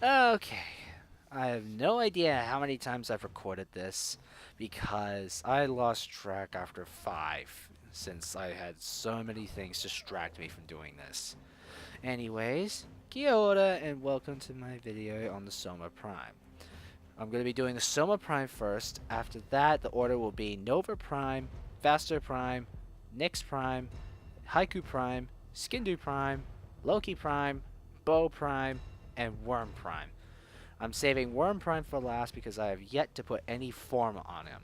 Okay. I have no idea how many times I've recorded this because I lost track after 5 since I had so many things distract me from doing this. Anyways, kia ora and welcome to my video on the Soma Prime. I'm going to be doing the Soma Prime first. After that, the order will be Nova Prime, Vaster Prime, Nyx Prime, Haiku Prime, Skindu Prime, Loki Prime, Bow Prime, and Worm Prime. I'm saving Worm Prime for last because I have yet to put any form on him.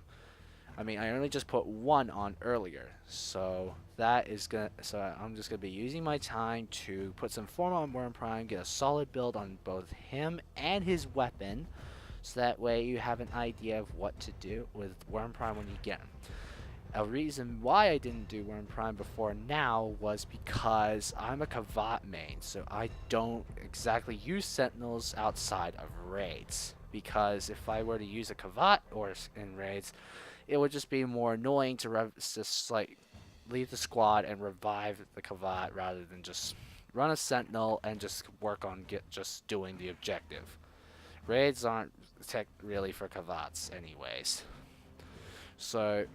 I mean, I only just put one on earlier, so I'm just gonna be using my time to put some form on Worm Prime, get a solid build on both him and his weapon, so that way you have an idea of what to do with Worm Prime when you get him. A reason why I didn't do Worm Prime before now was because I'm a Kavat main, so I don't exactly use Sentinels outside of raids. Because if I were to use a Kavat or in raids, it would just be more annoying to just like leave the squad and revive the Kavat rather than just run a Sentinel and just work on just doing the objective. Raids aren't tech really for Kavats anyways. So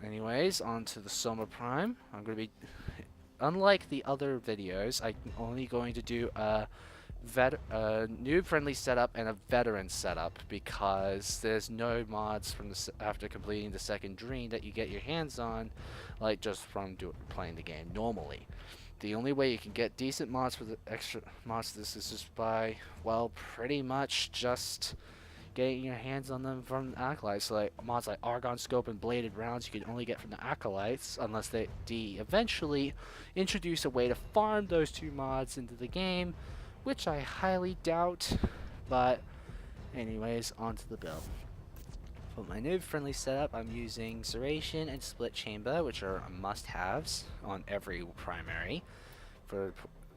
anyways, on to the Soma Prime. I'm going to be, unlike the other videos, I'm only going to do a noob friendly setup and a veteran setup because there's no mods from after completing the second dream that you get your hands on, like just from playing the game normally. The only way you can get decent mods for the extra mods to this is just by, well, pretty much just getting your hands on them from the acolytes. So like mods like Argon Scope and Bladed Rounds you can only get from the acolytes unless they eventually introduce a way to farm those two mods into the game, which I highly doubt. But anyways, on to the build. For my new friendly setup, I'm using Serration and Split Chamber, which are must-haves on every primary.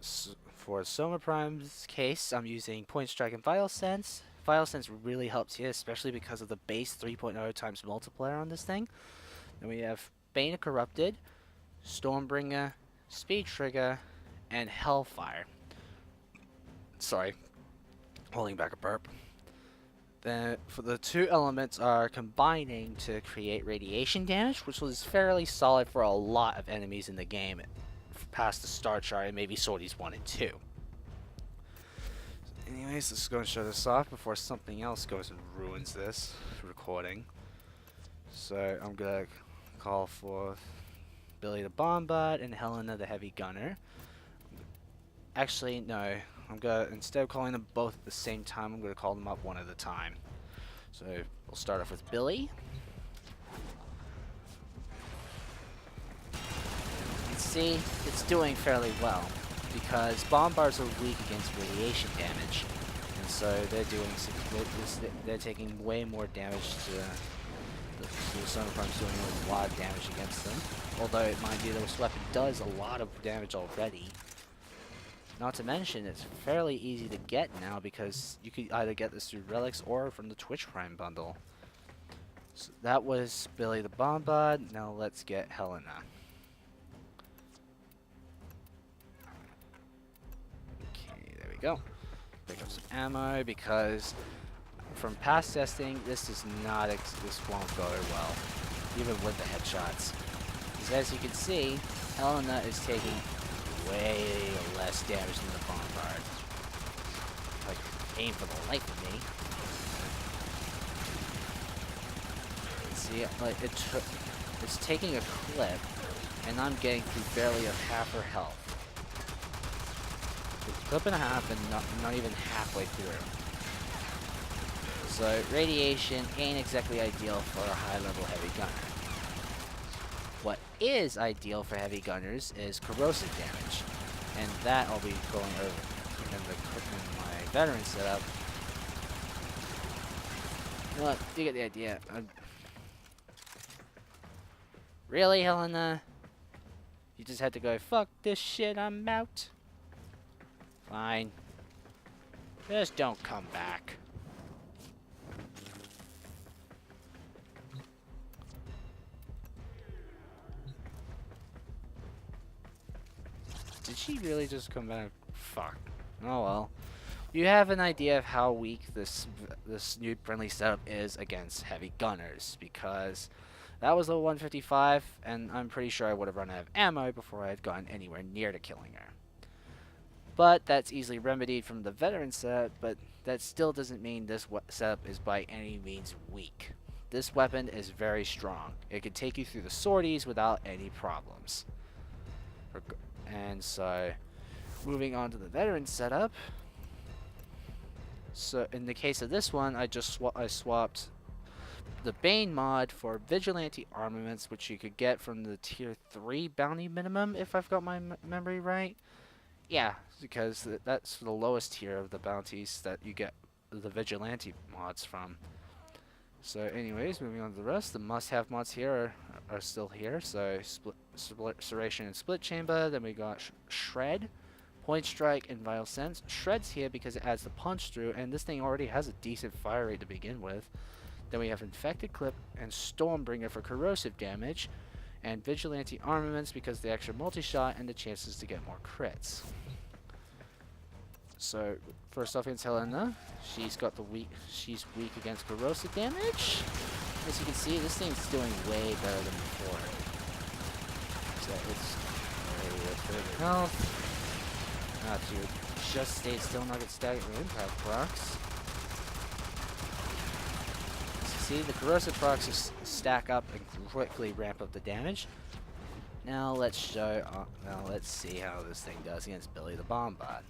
For Soma Prime's case, I'm using Point Strike and Vital Sense. Vital Sense really helps here, especially because of the base 3.0 times multiplier on this thing. Then we have Bane of Corrupted, Stormbringer, Speed Trigger, and Hellfire. Sorry, holding back a burp. Then for the two elements are combining to create radiation damage, which was fairly solid for a lot of enemies in the game past the star chart and maybe sorties 1 and 2. Anyways, let's go and show this off before something else goes and ruins this recording. So I'm gonna call for Billy the Bombard and Helena the Heavy Gunner. Actually, no. I'm gonna, instead of calling them both at the same time, I'm gonna call them up one at a time. So we'll start off with Billy. You can see it's doing fairly well because bombards are weak against radiation damage, and so they're taking way more damage to the Soma Prime's doing a lot of damage against them. Although, mind you, this weapon does a lot of damage already. Not to mention, it's fairly easy to get now because you could either get this through relics or from the Twitch Prime bundle. So that was Billy the Bombard. Now let's get Helena. Okay, there we go. Pick up some ammo because from past testing, this won't go well, even with the headshots. Because as you can see, Helena is taking way less damage than the Bombard. Like, aim for the life of me. See, like, it's taking a clip, and I'm getting through barely half her health. A clip and a half, and not even halfway through. So, radiation ain't exactly ideal for a high-level heavy gunner. What is ideal for heavy gunners is corrosive damage, and that I'll be going over in my veteran setup. You know what? You get the idea. Really, Helena? You just had to go, fuck this shit, I'm out? Fine. Just don't come back. Did she really just come back? Fuck. Oh well. you have an idea of how weak this new friendly setup is against heavy gunners, because that was level 155, and I'm pretty sure I would have run out of ammo before I had gotten anywhere near to killing her. But that's easily remedied from the veteran setup, but that still doesn't mean this setup is by any means weak. This weapon is very strong. It can take you through the sorties without any problems. And so, moving on to the veteran setup. So in the case of this one, I swapped the Bane mod for Vigilante armaments, which you could get from the tier 3 bounty minimum, if I've got my memory right. Yeah, because that's the lowest tier of the bounties that you get the Vigilante mods from. So anyways, moving on to the rest, the must-have mods here are still here. So Serration and Split Chamber, then we got Shred, Point Strike, and Vital Sense. Shred's here because it adds the punch through, and this thing already has a decent fire rate to begin with. Then we have Infected Clip and Stormbringer for corrosive damage, and Vigilante armaments because the extra multi-shot and the chances to get more crits. So first off against Helena, she's weak against corrosive damage. As you can see, this thing's doing way better than before. So it's very health. To just stay still, not get staggered with impact procs. See, the corrosive procs just stack up and quickly ramp up the damage. Now let's see how this thing does against Billy the Bombard.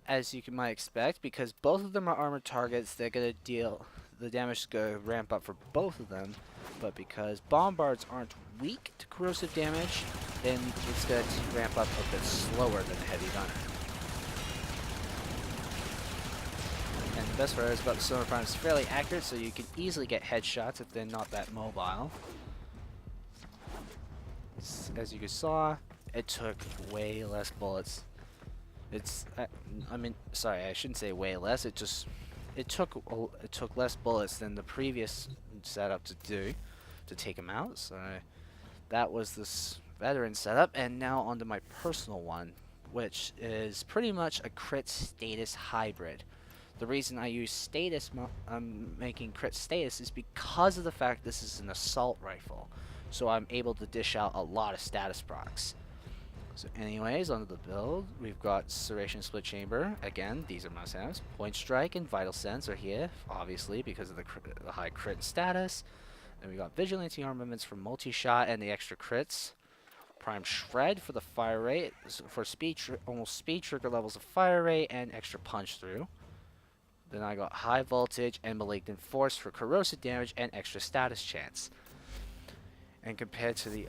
As you might expect, because both of them are armored targets, they're gonna deal the damage is gonna ramp up for both of them. But because Bombards aren't weak to corrosive damage, then it's going to ramp up a bit slower than a heavy gunner. And the best part is about the Soma Prime is fairly accurate, so you can easily get headshots if they're not that mobile. As you saw, it took way less bullets. Sorry, I shouldn't say way less. It took less bullets than the previous setup to take him out. So that was this veteran setup, and now onto my personal one, which is pretty much a crit status hybrid. The reason I use status, I'm making crit status, is because of the fact this is an assault rifle, so I'm able to dish out a lot of status procs. So anyways, onto the build, we've got Serration Split Chamber. Again, these are must-haves. Point Strike and Vital Sense are here, obviously, because of the high crit status. Then we got Vigilante armaments for multi-shot and the extra crits. Prime Shred for the fire rate, for almost speed trigger levels of fire rate and extra punch through. Then I got High Voltage and Malignant Force for corrosive damage and extra status chance. And compared to the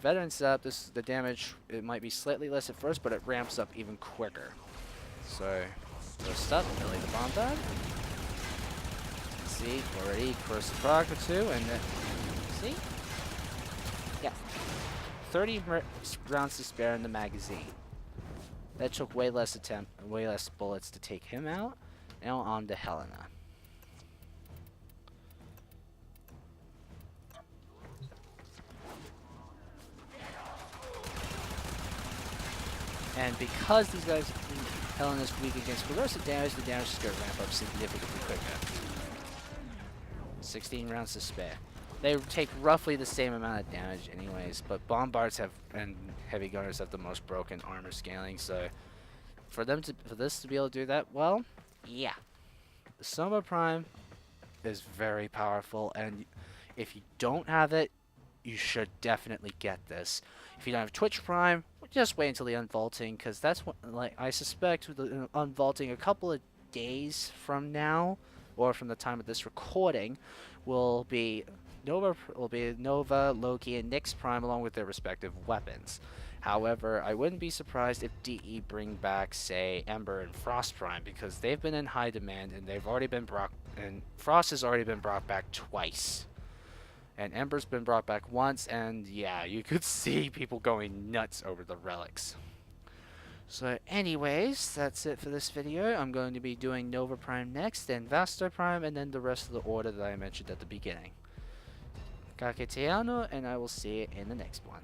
veteran setup, the damage, it might be slightly less at first, but it ramps up even quicker. So, first up, Billy the Bombard. See, already corrosive proc or two, and then, see? Yeah. 30 rounds to spare in the magazine. That took way less bullets to take him out. Now on to Helena. And because these guys, Helena's weak against corrosive damage, the damage is going to ramp up significantly quicker. 16 rounds to spare. They take roughly the same amount of damage anyways, but Bombards and Heavy Gunners have the most broken armor scaling, so for this to be able to do that, well, yeah. The Soma Prime is very powerful, and if you don't have it, you should definitely get this. If you don't have Twitch Prime, just wait until the unvaulting, because that's what, like, I suspect with the unvaulting a couple of days from now, or from the time of this recording, will be Nova, Loki, and Nyx Prime along with their respective weapons. However, I wouldn't be surprised if DE bring back, say, Ember and Frost Prime, because they've been in high demand, and they've already been and Frost has already been brought back twice. And Ember's been brought back once, and yeah, you could see people going nuts over the relics. So anyways, that's it for this video. I'm going to be doing Nova Prime next, then Vastar Prime, and then the rest of the order that I mentioned at the beginning. Kaketiano, and I will see you in the next one.